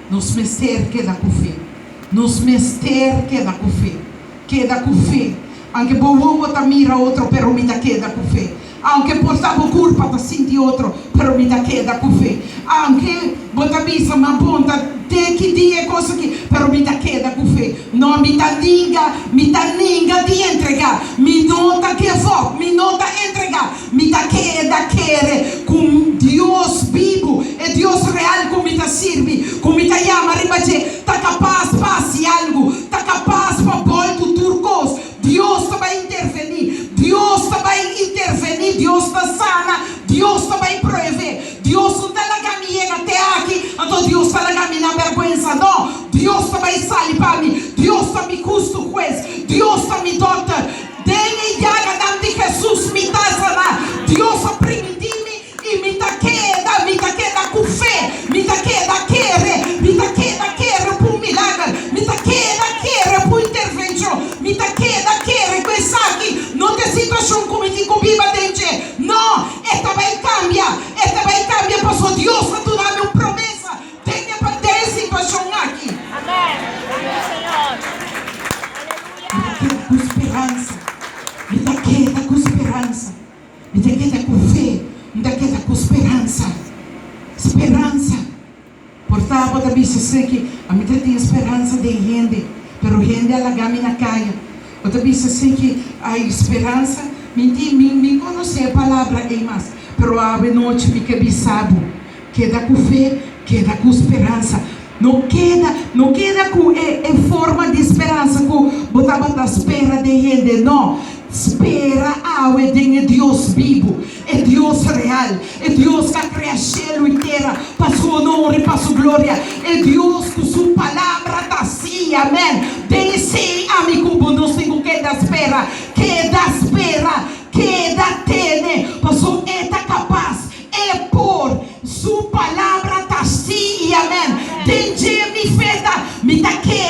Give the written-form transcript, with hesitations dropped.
Nos mester queda com fé. Nos mester queda com fé. Queda com fé. Anche boa ta mira outro, pero me da queda com fé. Anche portavo culpa ta senti outro, pero me da queda com fé. Anche bota bisa ma ponta te que dia coisa que, pero me da queda com fé. Não me da ninga de entregar. Me nota que for, me nota entregar. Me da queda querer com Deus vivo, é Deus real como me da serve, como me da chama, ribace, tá capaz passe algo, tá capaz para voltar turcos. Deus vai intervenir, Deus vai intervenir, Deus está sana, Deus vai prover, Deus não está lá caminhando até aqui, então Deus está lá caminhando na vergonha, não, Deus vai sair para mim, Deus está me custo juiz, Deus está me doutor, dengue jaga de Jesus me dá sana, Deus está permitindo e me dá queda com fé, me dá queda querer por milagre, me dá queda por intervenção, me dá queda coisa aqui, não tem situação como que comigo dentro, não, esta vai cambiar, pastor, Deus está dando uma promessa, tenha para ter situação aqui. Amém, Senhor. Me dá queda com esperança, me dá queda com esperança, me dá queda com fé, me dá queda com esperança. Portava da bicha que a mim tem esperança de gente, pero gente ela gama na caia. Outra bicha que a esperança, me conhece a palavra é mais, pero a noite me que sabe, queda com fé, queda com esperança. Não queda com forma de esperança que botava da espera de gente, não. Espera ao é Deus vivo, é Deus real, é Deus que cria céu e terra para sua honra e para sua glória, é Deus com sua palavra está assim, amém. Desse amigo, nós temos que dar espera, tene, pastor, é capaz, é por sua palavra está assim, amém. Tem me feta, me dá que